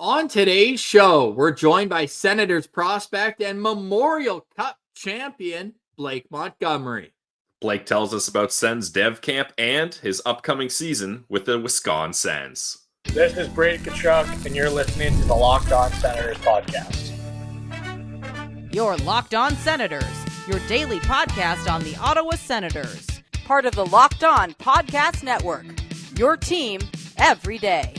On today's show, we're joined by Senators Prospect and Memorial Cup champion Blake Montgomery. Blake tells us about Sens Dev Camp and his upcoming season with the Wisconsin Sens. This is Brady Kachuk, and you're listening to the Locked On Senators podcast. You're Locked On Senators, your daily podcast on the Ottawa Senators. Part of the Locked On Podcast Network, your team every day.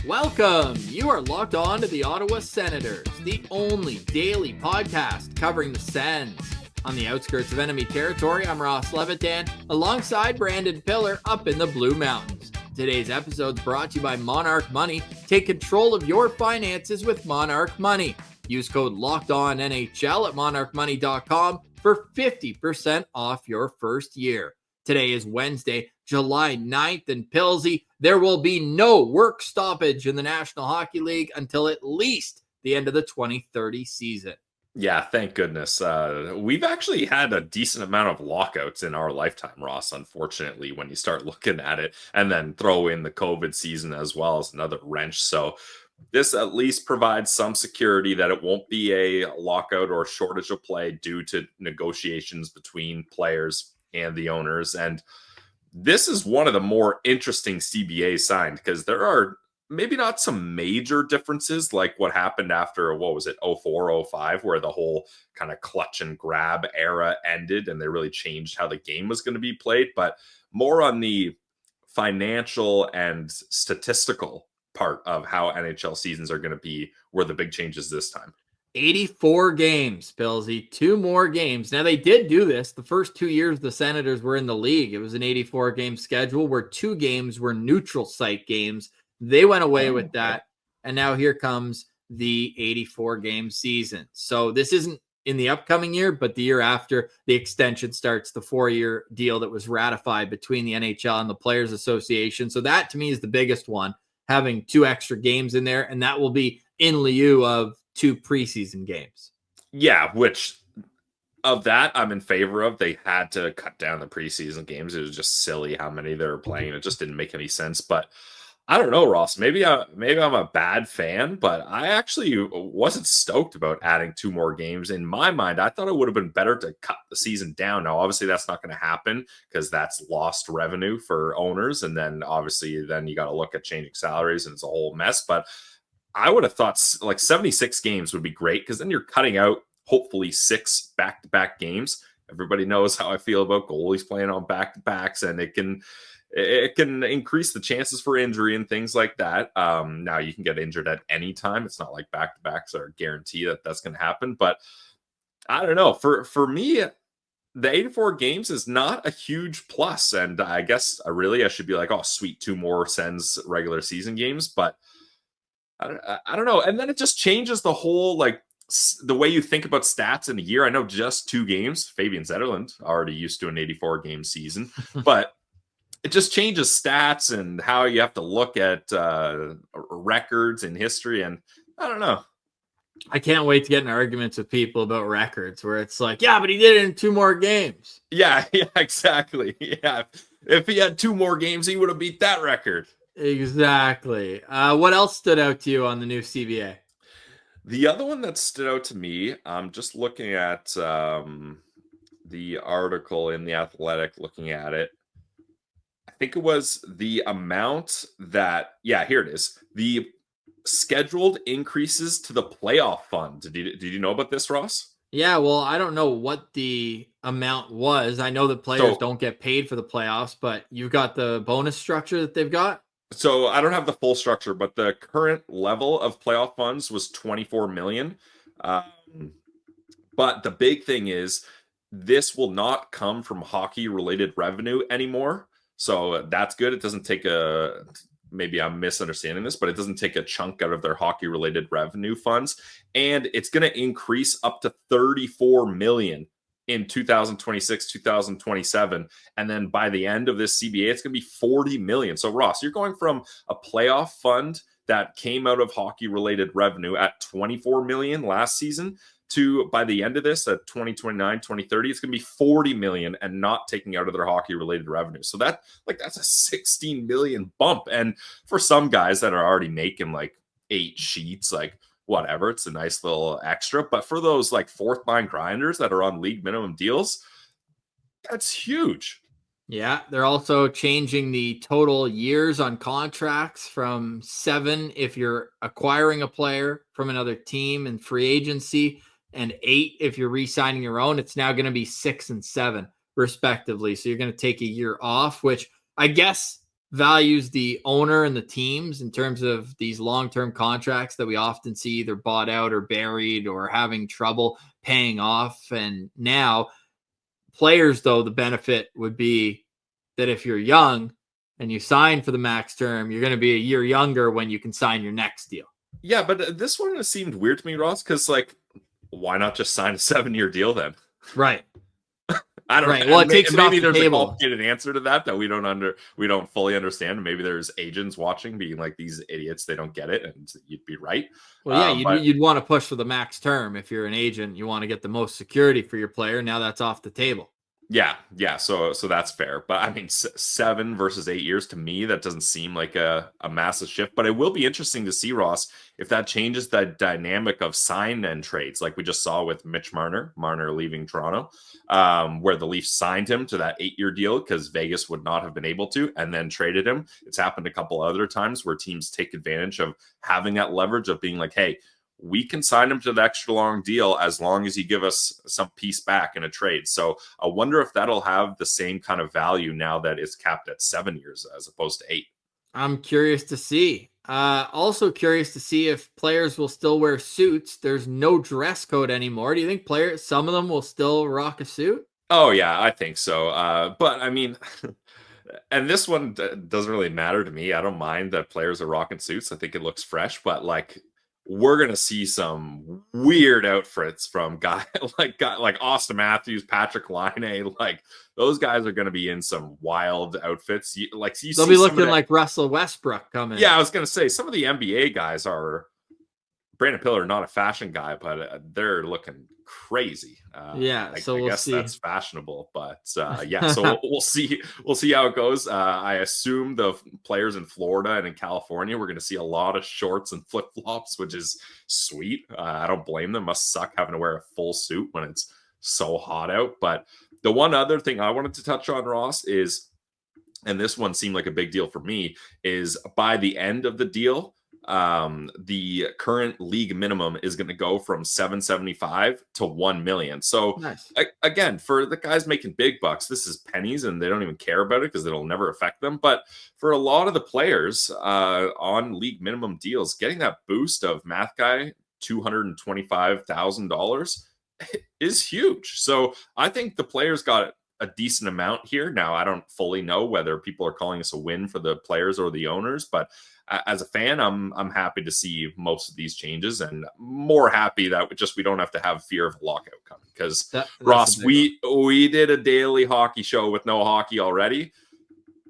Welcome. You are locked on to the Ottawa Senators, the only daily podcast covering the Sens. On the outskirts of enemy territory, I'm Ross Levitan, alongside Brandon Piller up in the Blue Mountains. Today's episode is brought to you by Monarch Money. Take control of your finances with Monarch Money. Use code LOCKEDONNHL at monarchmoney.com for 50% off your first year. Today is Wednesday, July 9th, and Pilsy, there will be no work stoppage in the National Hockey League until at least the end of the 2030 season. Yeah, thank goodness. We've actually had a decent amount of lockouts in our lifetime, Ross, unfortunately, when you start looking at it, and then throw in the COVID season as well as another wrench. So this at least provides some security that it won't be a lockout or shortage of play due to negotiations between players and the owners. And this is one of the more interesting CBA signed because there are maybe not some major differences like what happened after, 04-05, where the whole kind of clutch and grab era ended and they really changed how the game was going to be played, but more on the financial and statistical part of how NHL seasons are going to be were the big changes this time. 84 games, Pilsy, 2 more games. Now, they did do this. The first 2 years the Senators were in the league, it was an 84-game schedule where 2 games were neutral site games. They went away with that, and now here comes the 84-game season. So this isn't in the upcoming year, but the year after, the extension starts, the 4-year deal that was ratified between the NHL and the Players Association. So that, to me, is the biggest one, having 2 extra games in there, and that will be in lieu of 2 preseason games. Yeah, which of that I'm in favor of. They had to cut down the preseason games. It was just silly how many they were playing. It just didn't make any sense. But I don't know, Ross. Maybe I'm a bad fan, but I actually wasn't stoked about adding 2 more games. In my mind, I thought it would have been better to cut the season down. Now, obviously, that's not going to happen because that's lost revenue for owners. And then obviously, then you got to look at changing salaries and it's a whole mess. But I would have thought like 76 games would be great because then you're cutting out hopefully 6 back-to-back games. Everybody knows how I feel about goalies playing on back-to-backs, and it can increase the chances for injury and things like that. Now you can get injured at any time. It's not like back-to-backs are a guarantee that that's going to happen. But I don't know. For me, the 84 games is not a huge plus. And I guess I should be like, oh, sweet, 2 more Sens regular season games. But I don't know. And then it just changes the whole, like, the way you think about stats in a year. I know just 2 games. Fabian Zetterlund already used to an 84-game season. But it just changes stats and how you have to look at records in history. And I don't know. I can't wait to get in arguments with people about records where it's like, yeah, but he did it in 2 more games. Yeah, exactly. Yeah. If he had 2 more games, he would have beat that record. Exactly. What else stood out to you on the new CBA? The other one that stood out to me, I'm just looking at the article in The Athletic, looking at it. I think it was the amount that, here it is. The scheduled increases to the playoff fund. Did you know about this, Ross? Yeah, well, I don't know what the amount was. I know that players don't get paid for the playoffs, but you've got the bonus structure that they've got. So I don't have the full structure, but the current level of playoff funds was $24 million. But the big thing is this will not come from hockey-related revenue anymore. So that's good. It doesn't take maybe I'm misunderstanding this, but it doesn't take a chunk out of their hockey-related revenue funds. And it's going to increase up to $34 million in 2026, 2027. And then by the end of this CBA, it's going to be $40 million. So Ross, you're going from a playoff fund that came out of hockey-related revenue at $24 million last season to, by the end of this, at 2029, 2030, it's going to be $40 million and not taking out of their hockey-related revenue. So that's a $16 million bump. And for some guys that are already making like 8 sheets, like whatever. It's a nice little extra. But for those like fourth line grinders that are on league minimum deals, that's huge. Yeah, they're also changing the total years on contracts from 7 if you're acquiring a player from another team in free agency, and 8 if you're re-signing your own. It's now going to be 6 and 7 respectively. So you're going to take a year off, which I guess values the owner and the teams in terms of these long-term contracts that we often see either bought out or buried or having trouble paying off. And now players, though, the benefit would be that if you're young and you sign for the max term, you're going to be a year younger when you can sign your next deal. Yeah, but this one seemed weird to me, Ross, because like, why not just sign a 7-year deal then? Right. I don't right. know. Well, it takes maybe it off there's the a table. complicated answer to that we don't fully understand. Maybe there's agents watching being like, these idiots, they don't get it, and you'd be right. Well, yeah, you'd want to push for the max term. If you're an agent, you want to get the most security for your player. Now that's off the table. Yeah. So that's fair. But I mean, 7 versus 8 years, to me, that doesn't seem like a massive shift. But it will be interesting to see, Ross, if that changes the dynamic of sign and trades, like we just saw with Mitch Marner leaving Toronto, where the Leafs signed him to that 8-year deal because Vegas would not have been able to, and then traded him. It's happened a couple other times where teams take advantage of having that leverage of being like, hey, we can sign him to the extra long deal as long as you give us some piece back in a trade. So I wonder if that'll have the same kind of value now that it's capped at 7 years as opposed to 8. I'm curious to see. Also curious to see if players will still wear suits. There's no dress code anymore. Do you think some of them will still rock a suit? Oh, yeah, I think so. But I mean, and this one doesn't really matter to me. I don't mind that players are rocking suits. I think it looks fresh, but like, we're going to see some weird outfits from guys like Austin Matthews, Patrick Laine. Like, those guys are going to be in some wild outfits. They'll be looking like Russell Westbrook coming. Yeah, I was going to say, some of the NBA guys are, Brandon Piller, not a fashion guy, but they're looking crazy. So I guess that's fashionable, but yeah, so we'll see how it goes. I assume the players in Florida and in California, we're going to see a lot of shorts and flip flops, which is sweet. I don't blame them. Must suck having to wear a full suit when it's so hot out. But the one other thing I wanted to touch on, Ross, is, and this one seemed like a big deal for me, is by the end of the deal, the current league minimum is going to go from $775 to $1 million. So nice. Again, for the guys making big bucks, this is pennies and they don't even care about it because it'll never affect them. But for a lot of the players on league minimum deals, getting that boost of math guy, $225,000 is huge. So I think the players got a decent amount here. Now, I don't fully know whether people are calling this a win for the players or the owners, but as a fan, I'm happy to see most of these changes, and more happy that we don't have to have fear of a lockout coming. Because Ross, we did a daily hockey show with no hockey already.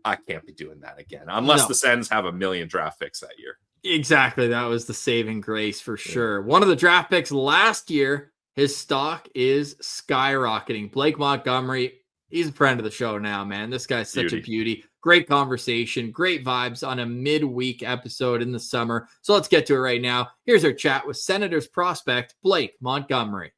I can't be doing that again unless the Sens have 1 million draft picks that year. Exactly, that was the saving grace for sure. One of the draft picks last year, his stock is skyrocketing. Blake Montgomery. He's a friend of the show now, man. This guy's such a beauty. Great conversation, great vibes on a midweek episode in the summer. So let's get to it right now. Here's our chat with Senators prospect Blake Montgomery.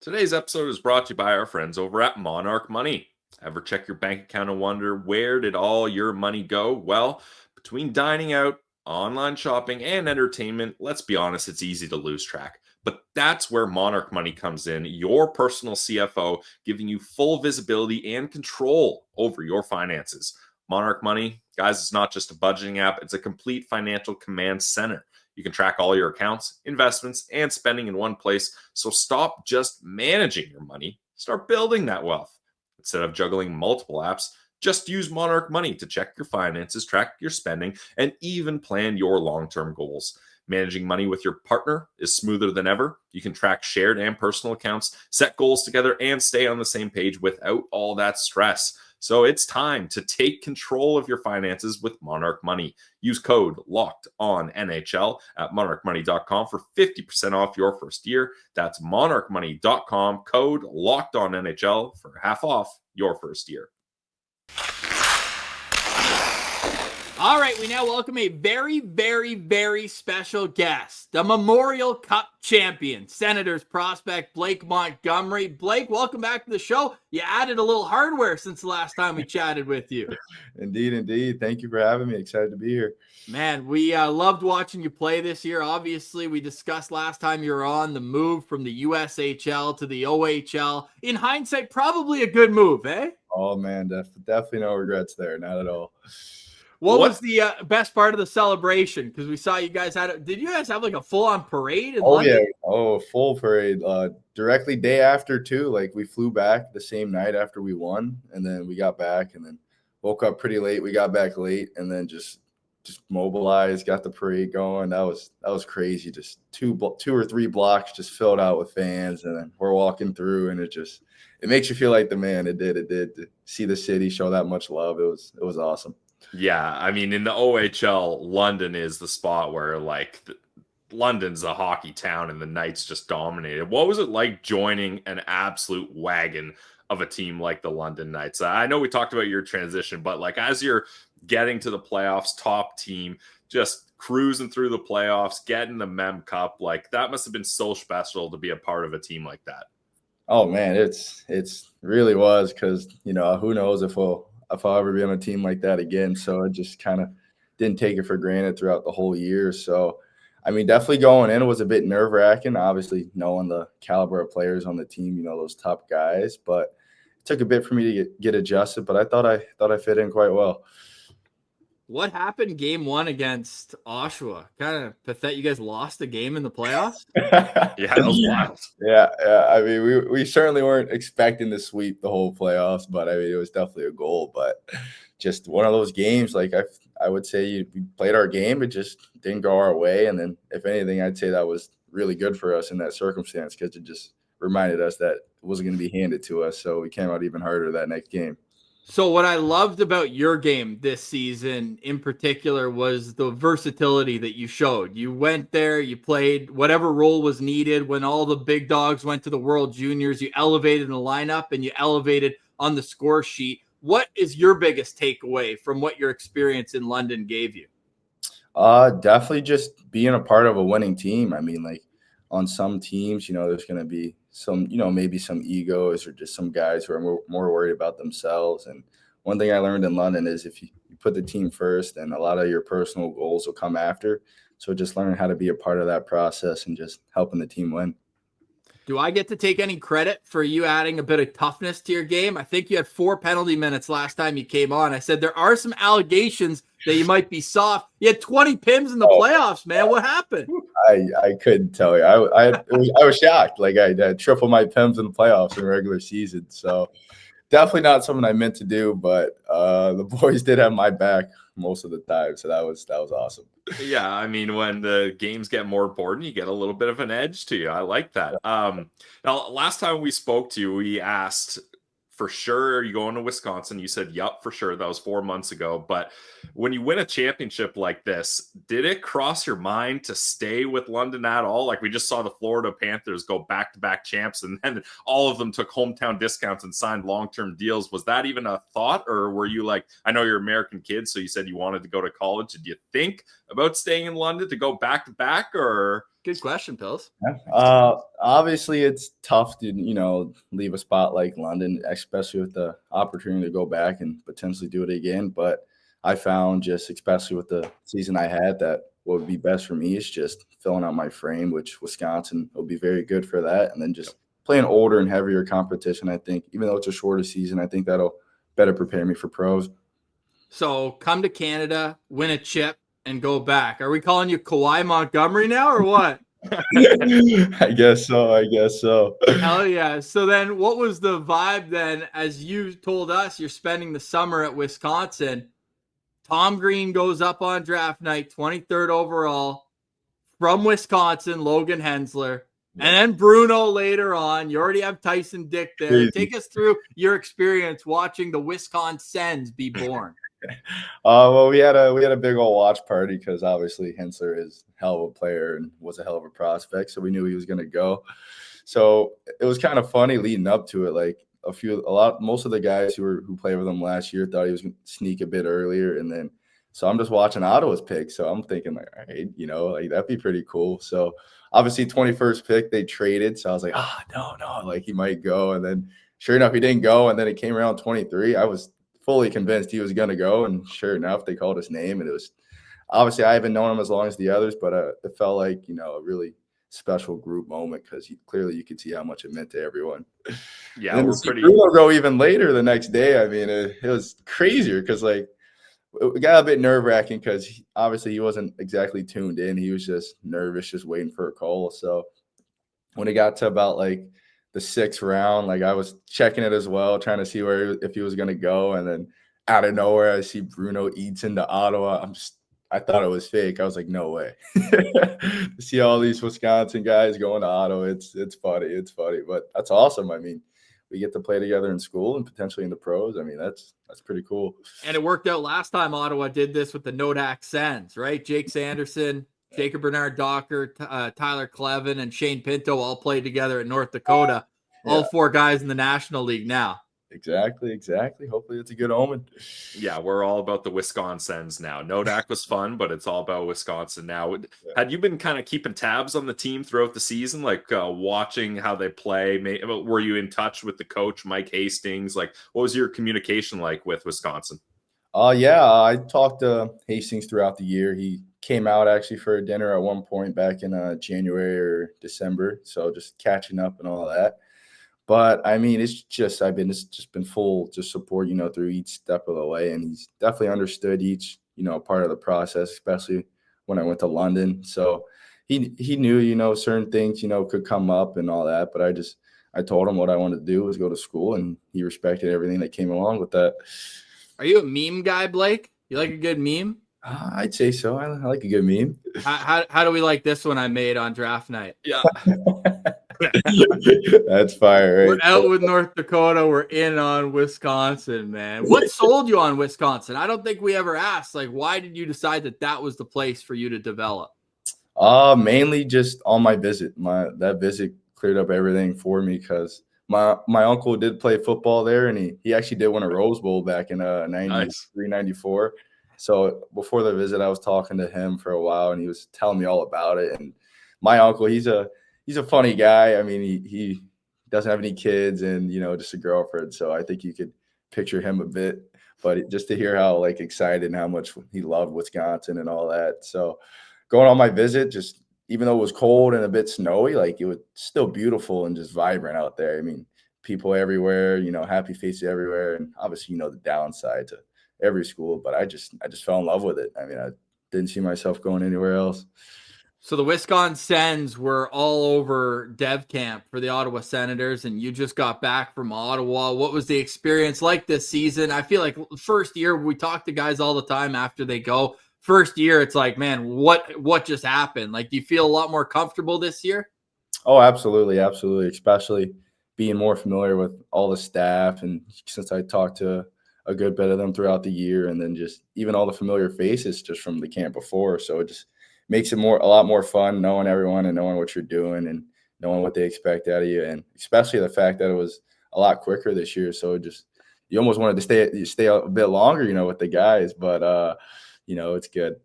Today's episode is brought to you by our friends over at Monarch Money. Ever check your bank account and wonder, where did all your money go? Well, between dining out, online shopping, and entertainment, let's be honest, it's easy to lose track. But that's where Monarch Money comes in, your personal CFO, giving you full visibility and control over your finances. Monarch Money, guys, it's not just a budgeting app, it's a complete financial command center. You can track all your accounts, investments, and spending in one place. So stop just managing your money, start building that wealth. Instead of juggling multiple apps, just use Monarch Money to check your finances, track your spending, and even plan your long-term goals. Managing money with your partner is smoother than ever. You can track shared and personal accounts, set goals together, and stay on the same page without all that stress. So it's time to take control of your finances with Monarch Money. Use code LOCKEDONNHL at monarchmoney.com for 50% off your first year. That's monarchmoney.com, code LOCKEDONNHL for half off your first year. All right, we now welcome a very, very, very special guest, the Memorial Cup champion, Senators prospect Blake Montgomery. Blake, welcome back to the show. You added a little hardware since the last time we chatted with you. Indeed. Thank you for having me. Excited to be here. Man, we loved watching you play this year. Obviously, we discussed last time you were on the move from the USHL to the OHL. In hindsight, probably a good move, eh? Oh, man, definitely no regrets there. Not at all. What was the best part of the celebration? Because we saw you guys did you guys have like a full-on parade in London? Yeah. Oh, full parade. Directly day after, too. Like, we flew back the same night after we won, and then we got back and then woke up pretty late. We got back late and then just mobilized, got the parade going. That was crazy. Just two or three blocks just filled out with fans, and then we're walking through, and it makes you feel like the man. It did to see the city show that much love. It was awesome. Yeah, I mean, in the OHL, London is the spot where, like, London's a hockey town and the Knights just dominated. What was it like joining an absolute wagon of a team like the London Knights? I know we talked about your transition, but, like, as you're getting to the playoffs, top team, just cruising through the playoffs, getting the Mem Cup, like, that must have been so special to be a part of a team like that. Oh, man, it's really was, because, who knows if I'll ever be on a team like that again. So I just kind of didn't take it for granted throughout the whole year. So, I mean, definitely going in, it was a bit nerve-wracking, obviously knowing the caliber of players on the team, those top guys. But it took a bit for me to get adjusted, but I thought I fit in quite well. What happened game one against Oshawa? Kind of pathetic. You guys lost the game in the playoffs? Yeah, that was wild. Yeah. I mean, we certainly weren't expecting to sweep the whole playoffs, but I mean, it was definitely a goal. But just one of those games, like I would say we played our game, it just didn't go our way. And then if anything, I'd say that was really good for us in that circumstance, because it just reminded us that it wasn't going to be handed to us. So we came out even harder that next game. So what I loved about your game this season in particular was the versatility that you showed. You went there, you played whatever role was needed. When all the big dogs went to the World Juniors, you elevated in the lineup and you elevated on the score sheet. What is your biggest takeaway from what your experience in London gave you? Definitely just being a part of a winning team. I mean, like, on some teams, there's going to be some, maybe some egos or just some guys who are more worried about themselves. And one thing I learned in London is if you put the team first, then a lot of your personal goals will come after. So just learning how to be a part of that process and just helping the team win. Do I get to take any credit for you adding a bit of toughness to your game? I think you had 4 penalty minutes last time you came on. I said there are some allegations that you might be soft. You had 20 PIMs in the playoffs, man. What happened? I couldn't tell you. I was shocked. Like, I had triple my PIMs in the playoffs in the regular season. So definitely not something I meant to do, but the boys did have my back most of the time. So that was awesome. Yeah, I mean, when the games get more important, you get a little bit of an edge to you. I like that. Now, last time we spoke to you, we asked, for sure, are you going to Wisconsin? You said, yup, for sure. That was 4 months ago. But when you win a championship like this, did it cross your mind to stay with London at all? Like, we just saw the Florida Panthers go back-to-back champs, and then all of them took hometown discounts and signed long-term deals. Was that even a thought? Or were you like, I know you're American kids, so you said you wanted to go to college. Did you think about staying in London to go back-to-back, or? Good question, Pills. Obviously, it's tough to, leave a spot like London, especially with the opportunity to go back and potentially do it again. But I found, just especially with the season I had, that what would be best for me is just filling out my frame, which Wisconsin will be very good for that. And then just playing older and heavier competition, I think, even though it's a shorter season, I think that'll better prepare me for pros. So come to Canada, win a chip, and go back. Are we calling you Kawhi Montgomery now or what? I guess so. Hell yeah. So then what was the vibe then, as you told us you're spending the summer at Wisconsin? Tom Green goes up on draft night, 23rd overall, from Wisconsin, Logan Hensler, and then Bruno later on. You already have Tyson Dick there. Crazy. Take us through your experience watching the Wisconsin Sens be born. Well, we had a big old watch party, because obviously Hensler is a hell of a player and was a hell of a prospect, so we knew he was going to go. So it was kind of funny leading up to it. Like, most of the guys who played with him last year thought he was going to sneak a bit earlier, and then So I'm just watching Ottawa's pick. So I'm thinking like, all right, like that'd be pretty cool. So obviously 21st pick, they traded. So I was like, no, like he might go. And then sure enough, he didn't go. And then it came around 23. I was fully convinced he was going to go. And sure enough, they called his name. And it was obviously I haven't known him as long as the others, but it felt like, a really special group moment because clearly you could see how much it meant to everyone. Yeah, and we're to see pretty. Bruno go even later the next day. I mean, it was crazier because like it got a bit nerve wracking because obviously he wasn't exactly tuned in. He was just nervous, just waiting for a call. So when it got to about like the 6th round, like I was checking it as well, trying to see if he was going to go. And then out of nowhere, I see Bruno eats into Ottawa. I thought it was fake. I was like, no way. To see all these Wisconsin guys going to Ottawa, it's funny. It's funny, but that's awesome. I mean, we get to play together in school and potentially in the pros. I mean, that's pretty cool. And it worked out last time Ottawa did this with the Nodak Sens, right? Jake Sanderson, Jacob Bernard Docker, Tyler Clevin, and Shane Pinto all played together at North Dakota. Yeah. All 4 guys in the National League now. Exactly. Hopefully it's a good omen. Yeah, we're all about the Wisconsins now. Nodak was fun, but it's all about Wisconsin now. Had you been kind of keeping tabs on the team throughout the season, like watching how they play? Were you in touch with the coach, Mike Hastings? Like, what was your communication like with Wisconsin? Yeah, I talked to Hastings throughout the year. He came out actually for a dinner at one point back in January or December. So just catching up and all that. But I mean, it's just been full just support, through each step of the way. And he's definitely understood each, part of the process, especially when I went to London. So he knew, certain things, could come up and all that. But I told him what I wanted to do was go to school, and he respected everything that came along with that. Are you a meme guy, Blake? You like a good meme? I'd say so. I like a good meme. How do we like this one I made on draft night? Yeah. That's fire, right? We're out with North Dakota. We're in on Wisconsin, man. What sold you on Wisconsin? I don't think we ever asked. Like, why did you decide that was the place for you to develop? Mainly just on my visit. That visit cleared up everything for me because my uncle did play football there, and he actually did win a Rose Bowl back in 93, 94. So before the visit, I was talking to him for a while, and he was telling me all about it. And my uncle, he's a funny guy. I mean, he doesn't have any kids and, just a girlfriend. So I think you could picture him a bit. But just to hear how, like, excited and how much he loved Wisconsin and all that. So going on my visit, just even though it was cold and a bit snowy, like, it was still beautiful and just vibrant out there. I mean, people everywhere, happy faces everywhere. And obviously, the downside to every school. But I just fell in love with it. I mean, I didn't see myself going anywhere else. So the Wisconsin Sens were all over Dev Camp for the Ottawa Senators, and you just got back from Ottawa. What was the experience like this season? I feel like first year, we talk to guys all the time after they go. First year, it's like, man, what just happened? Like, do you feel a lot more comfortable this year? Oh, absolutely. Especially being more familiar with all the staff, and since I talked to a good bit of them throughout the year, and then just even all the familiar faces just from the camp before. So it just makes it a lot more fun knowing everyone and knowing what you're doing and knowing what they expect out of you. And especially the fact that it was a lot quicker this year. So you almost wanted to stay a bit longer, with the guys, but it's good.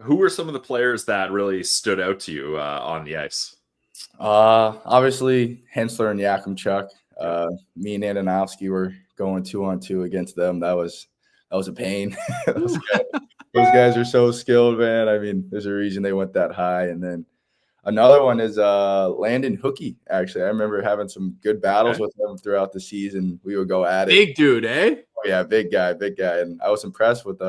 Who were some of the players that really stood out to you on the ice? Obviously Hensler and Yakimchuk. Me and Antonovsky were going 2-on-2 against them. That was a pain. Those guys are so skilled, man. I mean, there's a reason they went that high. And then another one is Landon Hookie, actually. I remember having some good battles with him throughout the season. We would go at it. Big dude, eh? Oh, yeah, big guy. And I was impressed with,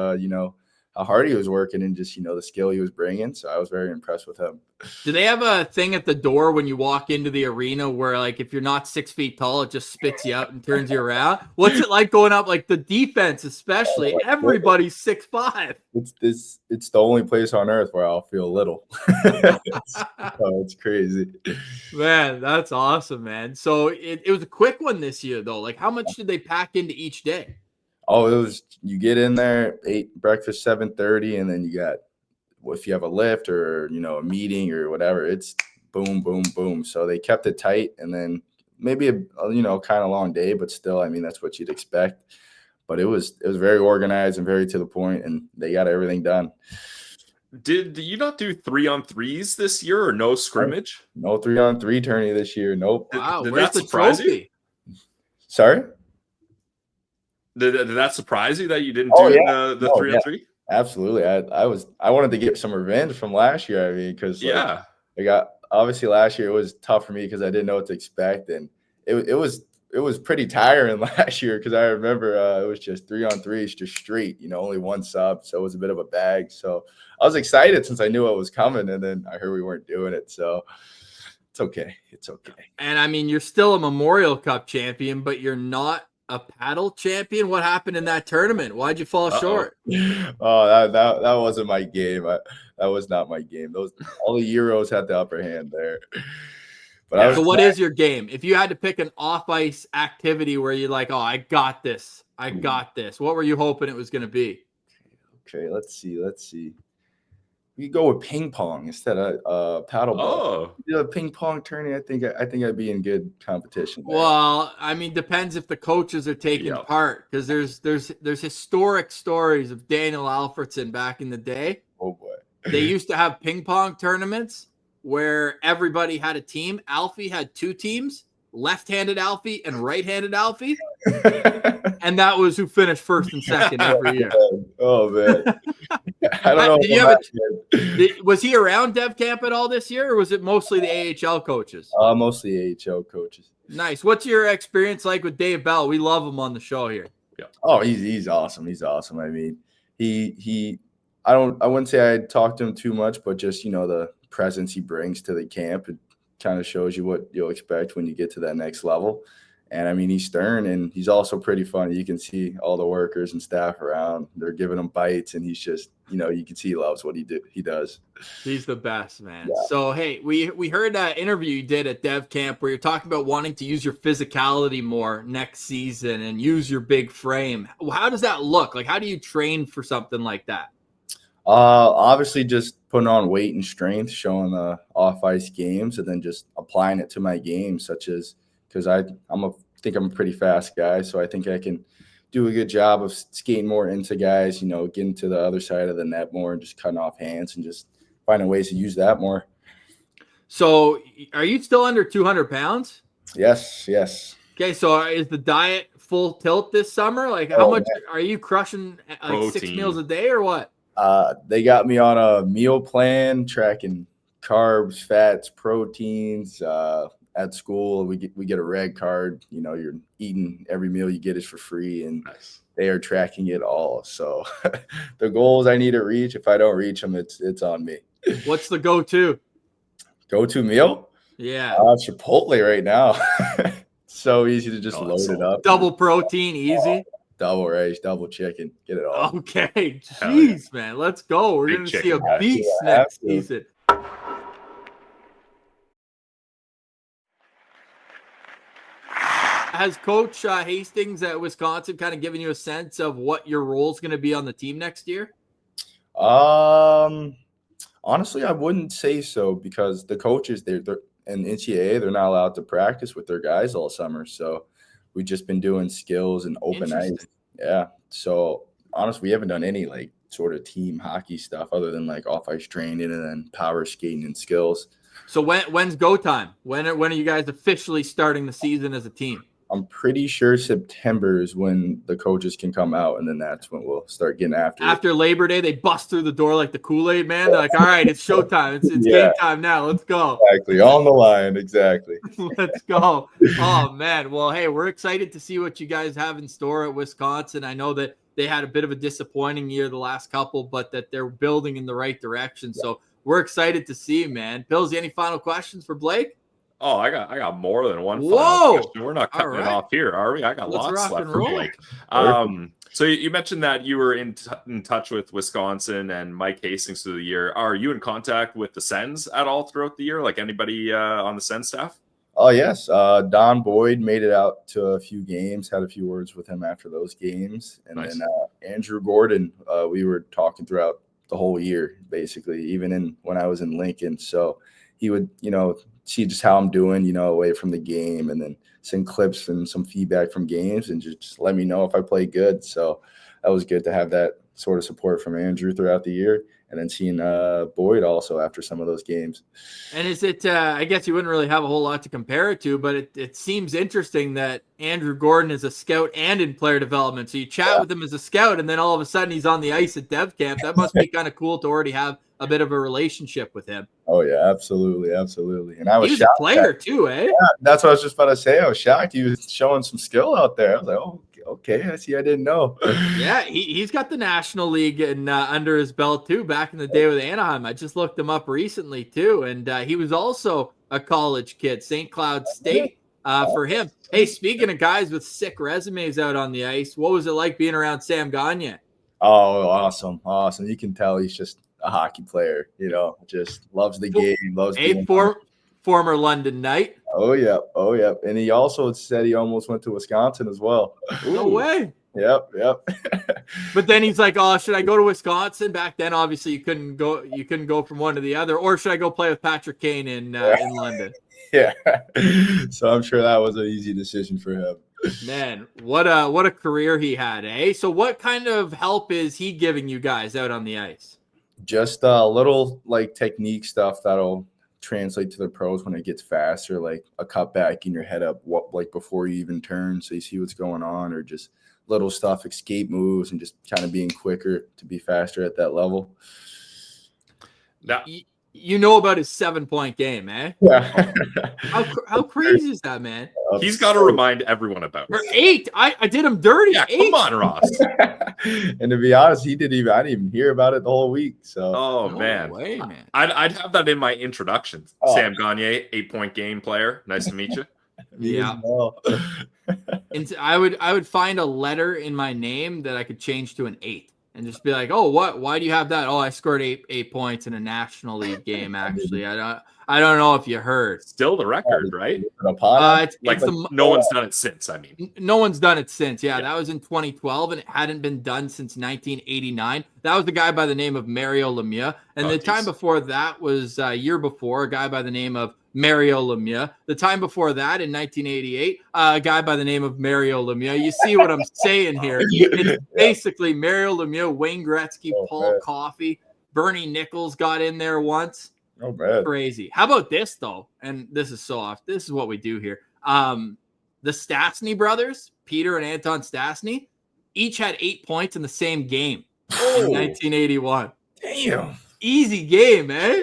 how hard he was working and just, the skill he was bringing. So I was very impressed with him. Do they have a thing at the door when you walk into the arena where, like, if you're not 6 feet tall, it just spits you out and turns you around? What's it like going up? Like, the defense, especially, everybody's 6'5". It's the only place on earth where I'll feel little. It's crazy. Man, that's awesome, man. So it was a quick one this year, though. Like, how much did they pack into each day? Oh, you get in there, ate breakfast 7:30, and then you got, if you have a lift or, a meeting or whatever, it's boom, boom, boom. So they kept it tight, and then maybe a kind of long day, but still, I mean, that's what you'd expect. But it was very organized and very to the point, and they got everything done. Did you not do 3-on-3s this year or no scrimmage? No 3-on-3 tourney this year. Nope. Wow, Did where's that the surprise trophy? Sorry? Did that surprise you that you didn't Oh, do yeah. the 3-on-3? Absolutely. I wanted to get some revenge from last year. I mean, because Yeah. I got obviously last year it was tough for me because I didn't know what to expect, and it was pretty tiring last year because I remember it was just 3-on-3s, just straight, only one sub, so it was a bit of a bag. So I was excited since I knew what was coming, and then I heard we weren't doing it, so it's okay. It's okay. And I mean, you're still a Memorial Cup champion, but you're not a paddle champion. What happened in that tournament? Why'd you fall short? Oh, that wasn't my game. That was not my game. All the Euros had the upper hand there. But So what is your game? If you had to pick an off-ice activity where you're like, oh, I got this. What were you hoping it was going to be? Okay, let's see. We could go with ping pong instead of paddleball. Oh, A ping pong tourney. I think I'd be in good competition there. Well, I mean, depends if the coaches are taking part, because there's historic stories of Daniel Alfredson back in the day. Oh boy. They used to have ping pong tournaments where everybody had a team. Alfie had two teams, left-handed Alfie and right-handed Alfie. And that was who finished first and second every year. Oh, man. I don't know. Was he around Dev Camp at all this year, or was it mostly the AHL coaches? Mostly AHL coaches. Nice. What's your experience like with Dave Bell? We love him on the show here. Yeah. Oh, he's awesome. He's awesome. I mean, I wouldn't say I talked to him too much, but just, the presence he brings to the camp, it kind of shows you what you'll expect when you get to that next level. And I mean, he's stern, and he's also pretty funny. You can see all the workers and staff around. They're giving him bites, and he's just, you can see he loves what he does. He's the best, man. Yeah. So, hey, we heard that interview you did at Dev Camp where you're talking about wanting to use your physicality more next season and use your big frame. How does that look? Like, how do you train for something like that? Obviously just putting on weight and strength, showing the off-ice games, and then just applying it to my game, such as because I think I'm a pretty fast guy, so I think I can do a good job of skating more into guys, getting to the other side of the net more and just cutting off hands and just finding ways to use that more. So are you still under 200 pounds? Yes. Okay, so is the diet full tilt this summer? Like, how much are you crushing, like Protein. 6 meals a day or what? They got me on a meal plan, tracking carbs, fats, proteins. At school, we get a red card. You're eating every meal you get is for free, and they are tracking it all. So the goals I need to reach, if I don't reach them, it's on me. What's the go-to meal? Yeah, Chipotle right now. So easy to just load it up. Double protein, easy. Double rice, double chicken, get it all. Okay, jeez, man, let's go. We're gonna see a beast next season. Has Coach Hastings at Wisconsin kind of given you a sense of what your role is going to be on the team next year? Honestly, I wouldn't say so, because the coaches, they're in NCAA, they're not allowed to practice with their guys all summer. So we've just been doing skills and open ice. Yeah. So honestly, we haven't done any like sort of team hockey stuff other than like off ice training and then power skating and skills. So when's go time? When are you guys officially starting the season as a team? I'm pretty sure September is when the coaches can come out, and then that's when we'll start getting after it. After Labor Day, they bust through the door like the Kool-Aid man. They're like, all right, it's showtime. It's game time now. Let's go. Exactly. On the line. Exactly. Let's go. Oh, man. Well, hey, we're excited to see what you guys have in store at Wisconsin. I know that they had a bit of a disappointing year the last couple, but that they're building in the right direction. Yeah. So we're excited to see, man. Pillsy, any final questions for Blake? Oh, I got more than one. Whoa! Question. We're not cutting it off here, are we? I got lots left for Blake. So you mentioned that you were in touch with Wisconsin and Mike Hastings through the year. Are you in contact with the Sens at all throughout the year? Like anybody on the Sens staff? Oh, yes. Don Boyd made it out to a few games, had a few words with him after those games. And then Andrew Gordon, we were talking throughout the whole year, basically, even when I was in Lincoln. So he would, see just how I'm doing, you know, away from the game, and then send clips and some feedback from games and just let me know if I play good. So that was good to have that sort of support from Andrew throughout the year, and then seeing Boyd also after some of those games. And is it, I guess you wouldn't really have a whole lot to compare it to, but it seems interesting that Andrew Gordon is a scout and in player development. So you chat with him as a scout, and then all of a sudden he's on the ice at Dev Camp. That must be kind of cool to already have a bit of a relationship with him. Oh, yeah, absolutely. Absolutely. And I was he was shocked. A player too, eh? Yeah, that's what I was just about to say. I was shocked. He was showing some skill out there. I was like, oh, okay. I see. I didn't know. Yeah, he's got the National League and under his belt too. Back in the day with Anaheim, I just looked him up recently too, and he was also a college kid, St. Cloud State. For him. Hey, speaking of guys with sick resumes out on the ice, what was it like being around Sam Gagne? Oh, awesome. You can tell he's just a hockey player, you know, just loves the game, loves a former London Knight. Oh yeah. And he also said he almost went to Wisconsin as well. No way. Yep. But then he's like, oh, should I go to Wisconsin? Back then, obviously, you couldn't go from one to the other. Or should I go play with Patrick Kane in London? Yeah. So I'm sure that was an easy decision for him. Man, what a career he had, eh? So what kind of help is he giving you guys out on the ice? Just a little like technique stuff that'll translate to the pros when it gets faster, like a cut back in your head up like before you even turn, so you see what's going on, or just little stuff, escape moves, and just kind of being quicker to be faster at that level. Now, you know about his 7-point game, eh? Yeah. How crazy is that, man? He's got to remind everyone about it. Or 8. I did him dirty. Yeah, 8. come on, Ross. And to be honest, I didn't even hear about it the whole week. So no man. I'd have that in my introduction. Sam Gagne, 8-point game player. Nice to meet you. Yeah. And I would find a letter in my name that I could change to an 8 and just be like, oh, why do you have that? Oh, I scored 8 points in a National League game. Actually, I don't know if you heard. Still the record, right? No one's done it since. I mean, no one's done it since. Yeah, that was in 2012, and it hadn't been done since 1989. That was the guy by the name of Mario Lemieux, and time before that was a year before, a guy by the name of Mario Lemieux. The time before that, in 1988, a guy by the name of Mario Lemieux. You see what I'm saying here? It's basically Mario Lemieux, Wayne Gretzky, Paul Coffey, Bernie Nichols got in there once. Oh, man. Crazy. How about this, though? And this is so off. This is what we do here. The Stastny brothers, Peter and Anton Stastny, each had 8 points in the same game in 1981. Damn. Easy game, eh?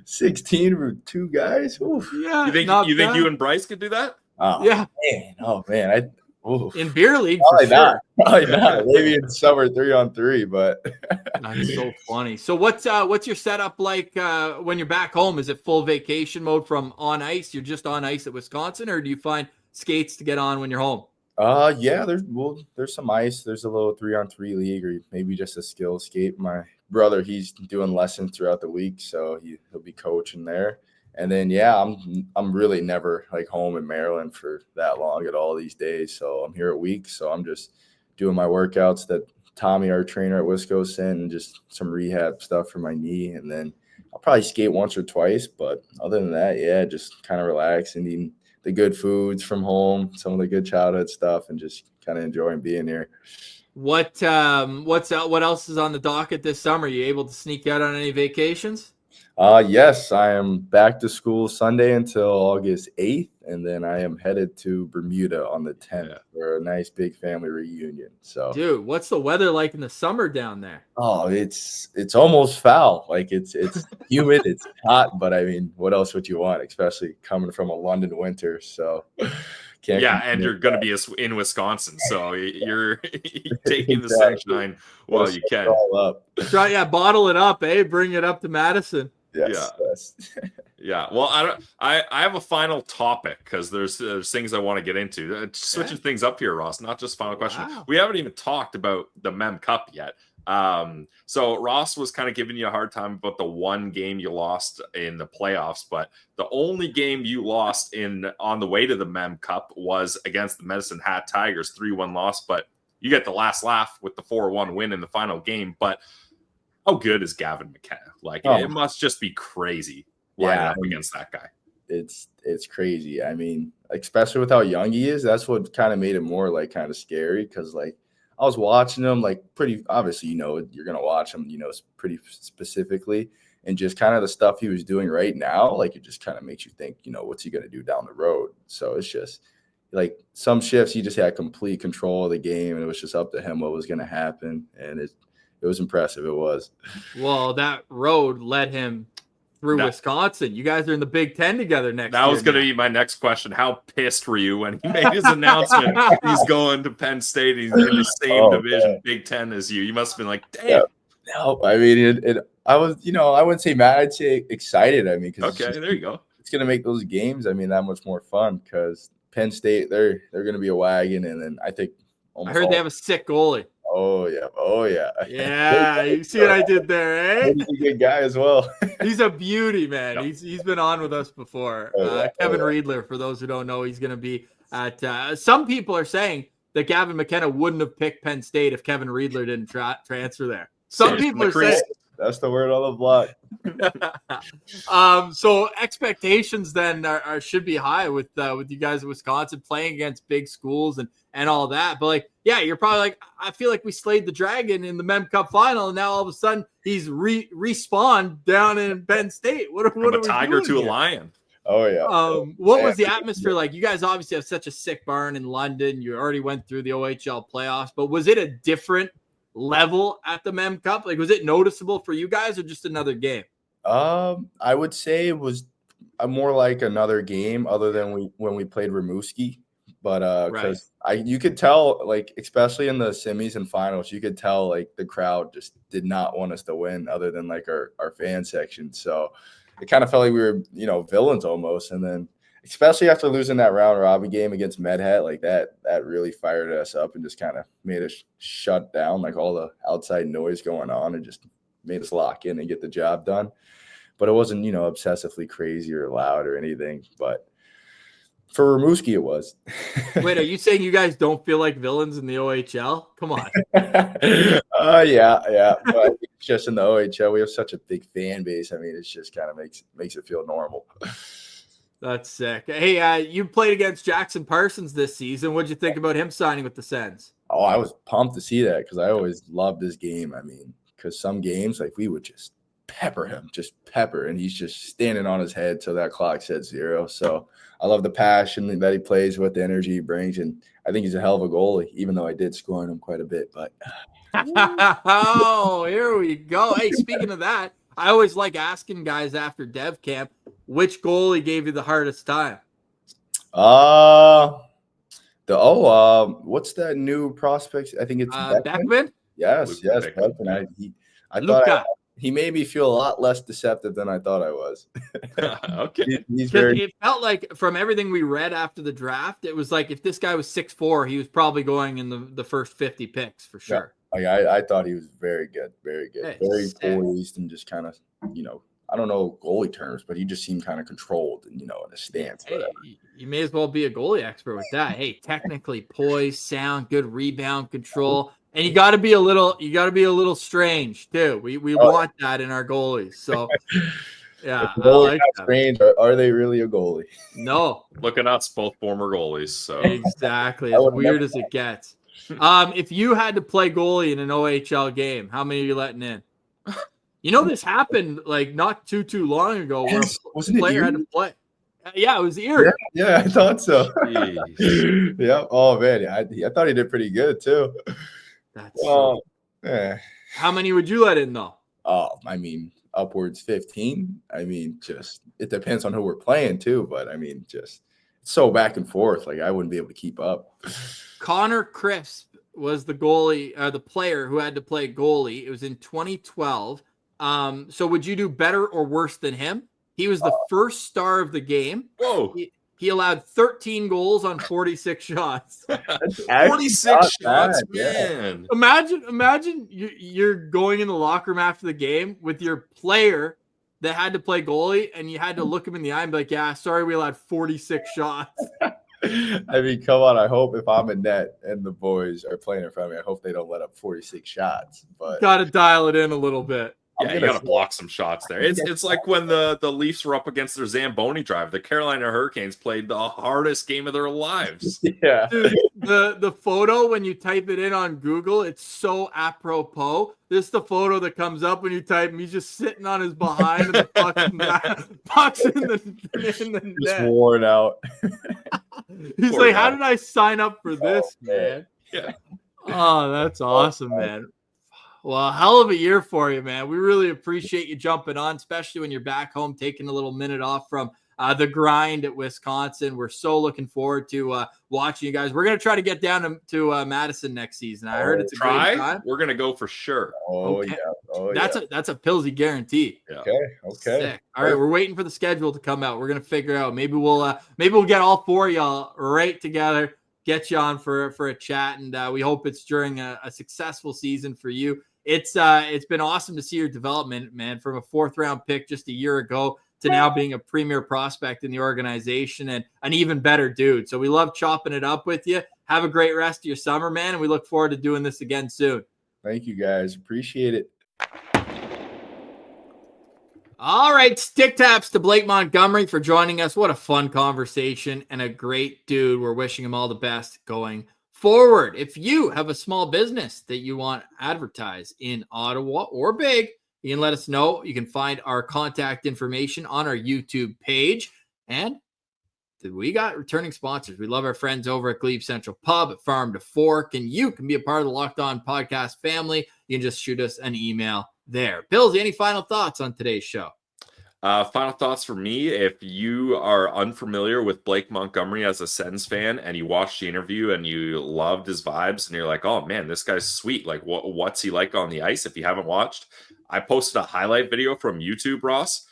16 for 2 guys? Oof. Yeah. You think you and Bryce could do that? Oh, yeah. Man. Oh, man. In beer league, probably for sure. Probably not. Maybe in summer 3-on-3, but that's so funny. So what's your setup like when you're back home? Is it full vacation mode from on ice? You're just on ice at Wisconsin, or do you find skates to get on when you're home? Yeah, there's some ice. There's a little 3-on-3 league, or maybe just a skill skate. My brother, he's doing lessons throughout the week, so he'll be coaching there. And then, yeah, I'm really never like home in Maryland for that long at all these days. So I'm here a week. So I'm just doing my workouts that Tommy, our trainer at Wisco, sent, and just some rehab stuff for my knee. And then I'll probably skate once or twice. But other than that, yeah, just kind of relax and eating the good foods from home, some of the good childhood stuff, and just kind of enjoying being here. What else is on the docket this summer? Are you able to sneak out on any vacations? Yes, I am back to school Sunday until August 8th, and then I am headed to Bermuda on the 10th for a nice big family reunion. So, dude, what's the weather like in the summer down there? Oh, it's almost foul. Like it's humid, it's hot, but I mean, what else would you want, especially coming from a London winter? So, and you're going to be in Wisconsin, so you're taking the sunshine while you can. All up. Bottle it up, bring it up to Madison. Yes. Yeah. Well, I have a final topic because there's things I want to get into. Switching things up here, Ross. Not just final question. Wow. We haven't even talked about the Mem Cup yet. So Ross was kind of giving you a hard time about the one game you lost in the playoffs, but the only game you lost on the way to the Mem Cup was against the Medicine Hat Tigers, 3-1 loss. But you get the last laugh with the 4-1 win in the final game. But how good is Gavin McKenna? Like, it must just be crazy lining up against that guy. It's crazy. I mean, especially with how young he is, that's what kind of made it more like kind of scary because like I was watching him like pretty obviously, you're gonna watch him, pretty specifically, and just kind of the stuff he was doing right now, like it just kind of makes you think, what's he gonna do down the road? So it's just like some shifts he just had complete control of the game, and it was just up to him what was gonna happen, and it was impressive. It was. Well, that road led him through Wisconsin. You guys are in the Big Ten together next year. That was going to be my next question. How pissed were you when he made his announcement? He's going to Penn State. He's in the same division, man. Big Ten as you. You must have been like, damn. Yeah. No, I mean, I was, I wouldn't say mad. I'd say excited. I mean, there you go. It's going to make those games, that much more fun because Penn State, they're going to be a wagon. And then I think I heard they have a sick goalie. Oh, yeah. Yeah, you see what I did there, eh? He's a good guy as well. He's a beauty, man. Yep. He's been on with us before. Kevin Riedler, for those who don't know, he's going to be at some people are saying that Gavin McKenna wouldn't have picked Penn State if Kevin Riedler didn't transfer there. Some people are saying that's the word on the block. So expectations then should be high with you guys in Wisconsin playing against big schools and all that. But like, yeah, you're probably like, I feel like we slayed the dragon in the Mem Cup final, and now all of a sudden he's respawned down in Penn State. What are we tiger doing to here? A lion? Oh yeah. What was the atmosphere like? You guys obviously have such a sick barn in London. You already went through the OHL playoffs, but was it a different level at the Mem Cup? Like, was it noticeable for you guys or just another game? I would say it was more like another game other than when we played Rimouski. But because you could tell, like, especially in the semis and finals, you could tell like the crowd just did not want us to win other than like our fan section. So it kind of felt like we were, villains almost. And then especially after losing that round robin game against Medhat, like that really fired us up and just kind of made us shut down like all the outside noise going on and just made us lock in and get the job done. But it wasn't, obsessively crazy or loud or anything. But for Rimouski, it was. Wait, are you saying you guys don't feel like villains in the OHL? Come on. Yeah. But just in the OHL, we have such a big fan base. I mean, it's just kind of makes it feel normal. That's sick. Hey, you played against Jackson Parsons this season. What'd you think about him signing with the Sens? Oh, I was pumped to see that because I always loved this game. I mean, because some games, like, we would just pepper him, and he's just standing on his head till that clock said 0. So I love the passion that he plays with, the energy he brings, and I think he's a hell of a goalie, even though I did score on him quite a bit. But oh, here we go. Hey, speaking of that, I always like asking guys after Dev Camp, which goalie gave you the hardest time? What's that new prospect? I think it's Beckman. Yes, Beckman. I thought he made me feel a lot less deceptive than I thought I was. Okay. It felt like from everything we read after the draft, it was like if this guy was 6'4", he was probably going in the first 50 picks for sure. Yeah. I thought he was very good, very poised and just kind of, I don't know goalie terms, but he just seemed kind of controlled and, in a stance. Hey, you may as well be a goalie expert with that. Hey, technically poised, sound, good rebound control. And you got to be a little strange too. We want that in our goalies. So yeah, I like that. Strange. Are they really a goalie? No. Look at us, both former goalies. So exactly, as weird as it gets. If you had to play goalie in an OHL game, how many are you letting in? This happened like not too long ago where a player had to play. Yeah, it was Erie. Yeah, I thought so. Yeah. Oh man, I thought he did pretty good too. That's How many would you let in though? Oh, I mean, upwards 15. I mean, just it depends on who we're playing too, but I mean, just so back and forth. Like I wouldn't be able to keep up. Connor Crisp was the goalie, the player who had to play goalie. It was in 2012. So would you do better or worse than him? He was the first star of the game. Whoa. He allowed 13 goals on 46 shots. 46 shots, man. Imagine you're going in the locker room after the game with your player that had to play goalie, and you had to look him in the eye and be like, yeah, sorry, we allowed 46 shots. I mean, come on. I hope if I'm in net and the boys are playing in front of me, I hope they don't let up 46 shots. But got to dial it in a little bit. Yeah, you got to block some shots there. It's like when the Leafs were up against their Zamboni drive. The Carolina Hurricanes played the hardest game of their lives. Yeah. Dude, the photo, when you type it in on Google, it's so apropos. This is the photo that comes up when you type him. He's just sitting on his behind and the puck's in the Just net. worn out. He's Poor like, guy. how did I sign up for this, man? Yeah. Oh, that's awesome, man. Well, hell of a year for you, man. We really appreciate you jumping on, especially when you're back home, taking a little minute off from the grind at Wisconsin. We're so looking forward to watching you guys. We're going to try to get down to Madison next season. I heard it's a great time. We're going to go for sure. Okay. That's a Pillsy guarantee. Yeah. Okay. Sick. All right, we're waiting for the schedule to come out. We're gonna figure out. Maybe we'll get all four of y'all right together, get you on for a chat, and we hope it's during a successful season for you. It's been awesome to see your development, man, from a 4th round pick just a year ago to now being a premier prospect in the organization and an even better dude. So we love chopping it up with you. Have a great rest of your summer, man, and we look forward to doing this again soon. Thank you, guys. Appreciate it. All right, stick taps to Blake Montgomery for joining us. What a fun conversation and a great dude. We're wishing him all the best going forward. If you have a small business that you want to advertise in Ottawa or big, you can let us know. You can find our contact information on our YouTube page. And we got returning sponsors. We love our friends over at GLEBE Central Pub, at Farm to Fork, and you can be a part of the Locked On Podcast family. You can just shoot us an email there. Pillsy, any final thoughts on today's show? Final thoughts for me. If you are unfamiliar with Blake Montgomery as a Sens fan and you watched the interview and you loved his vibes and you're like, oh man, this guy's sweet. Like what's he like on the ice? If you haven't watched, I posted a highlight video from YouTube, Ross.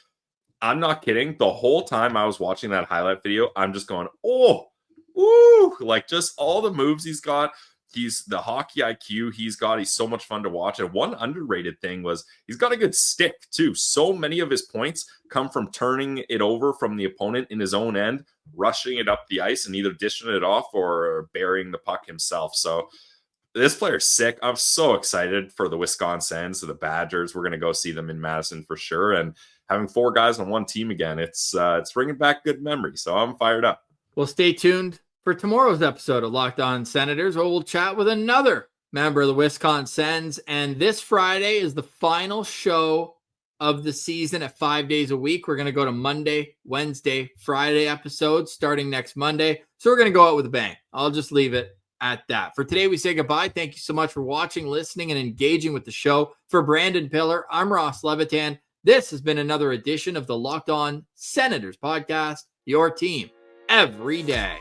I'm not kidding. The whole time I was watching that highlight video, I'm just going, oh, ooh, like just all the moves he's got. He's the hockey IQ he's got. He's so much fun to watch. And one underrated thing was he's got a good stick too. So many of his points come from turning it over from the opponent in his own end, rushing it up the ice and either dishing it off or burying the puck himself. So this player's sick. I'm so excited for the Wisconsin Sens, the Badgers. We're going to go see them in Madison for sure. And having 4 guys on one team again, it's bringing back good memories. So I'm fired up. Well, stay tuned for tomorrow's episode of Locked On Senators, where we'll chat with another member of the Wisconsin Sens. And this Friday is the final show of the season at 5 days a week. We're going to go to Monday, Wednesday, Friday episodes starting next Monday. So we're going to go out with a bang. I'll just leave it at that. For today, we say goodbye. Thank you so much for watching, listening, and engaging with the show. For Brandon Piller, I'm Ross Levitan. This has been another edition of the Locked On Senators podcast, your team every day.